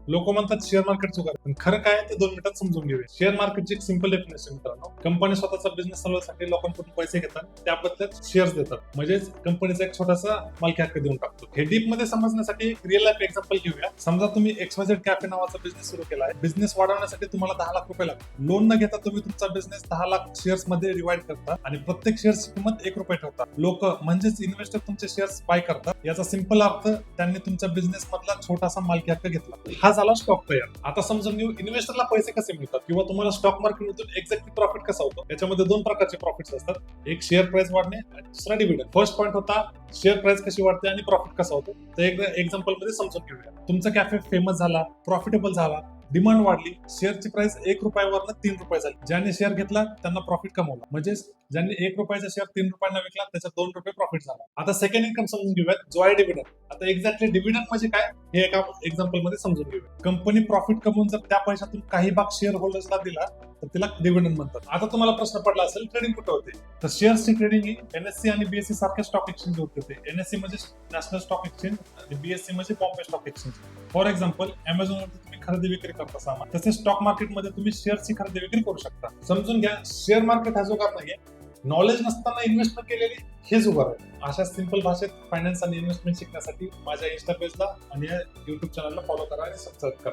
लोक म्हणतात share market चुकार, पण खरं काय ते 2 मिनिटात समजून घेऊया. शेअर मार्केटची एक सिंपल डेफिनेशन मित्रांनो, कंपनी स्वतःचा बिझनेस चालवण्यासाठी लोकांकडून पैसे घेतात, त्याबद्दल शेअर्स देतात, म्हणजेच कंपनीचा एक छोटासा मालकी हक्क देऊन टाकतो. हे डीप मध्ये समजण्यासाठी एक रिअल लाईफ एक्झाम्पल घेऊया. समजा तुम्ही XYZ कॅफे नावाचा बिझनेस सुरू केला आहे. बिझनेस वाढवण्यासाठी तुम्हाला 10 लाख रुपये लागतात. लोन न घेता तुम्ही तुमचा बिझनेस 10 लाख शेअर्स मध्ये डिवाइड करता आणि प्रत्येक शेअरची किंमत 1 रुपये ठेवता. लोक म्हणजेच इन्व्हेस्टर तुमचे शेअर्स बाय करतात. याचा सिंपल अर्थ त्यांनी तुमच्या बिझनेस मधला छोटासा मालकी हक्क घेतला. हा झाला स्टॉक तयार. आता समजून घेऊ इन्व्हेस्टरला पैसे कसे मिळतात किंवा तुम्हाला स्टॉक मार्केटमधून एक्झॅक्टली प्रॉफिट कसा होतो. याच्यामध्ये 2 प्रकारचे प्रॉफिट्स असतात, एक शेअर प्राइस वाढणे आणि दुसरा डिव्हिडंड. फर्स्ट पॉईंट होता शेअर प्राइस कशी वाढते आणि प्रॉफिट कसा होतो. तर एक एक्झाम्पल मध्ये समजून घेऊया. तुमचा कॅफे फेमस झाला, प्रॉफिटेबल झाला, डिमांड वाढली, शेअरची प्राइस 1 रुपयावरनं 3 रुपये झाली. ज्यांनी शेअर घेतला त्यांना प्रॉफिट कमवला, म्हणजे ज्यांनी 1 रुपयाचा शेअर 3 रुपयांना विकला त्याचा 2 रुपये प्रॉफिट झाला. आता सेकंड इन्कम समजून घेऊयात, जो आहे डिव्हिडंड. आता एक्झॅक्टली डिव्हिडंड म्हणजे काय हे एका एक्झाम्पल मध्ये समजून घेऊया. कंपनी प्रॉफिट कमवून जर त्या पैशातून काही भाग शेअर होल्डर्सला दिला तर तिला डिव्हिडंड म्हणतात. आता तुम्हाला प्रश्न पडला असेल ट्रेडिंग कुठे होते, तर शेअर्सची ट्रेडिंग ही NSE आणि BSE सारख्या स्टॉक एक्सचेंज होते. NSE म्हणजे नॅशनल स्टॉक एक्सचेंज आणि BSE म्हणजे Bombay stock exchange. For example Amazon वरती तुम्ही खरेदी विक्री करता सामान, तसेच स्टॉक मार्केटमध्ये तुम्ही शेअरची खरेदी विक्री करू शकता. समजून घ्या, शेअर मार्केट हा जुगार नाहीये, नॉलेज नसताना इन्व्हेस्टमेंट केलेली हे जुगार आहे. अशा सिंपल भाषेत फायनान्स आणि इन्व्हेस्टमेंट शिकण्यासाठी माझ्या इंस्टा पेजला आणि या युट्यूब चॅनलला फॉलो करा आणि सबस्क्राईब करा.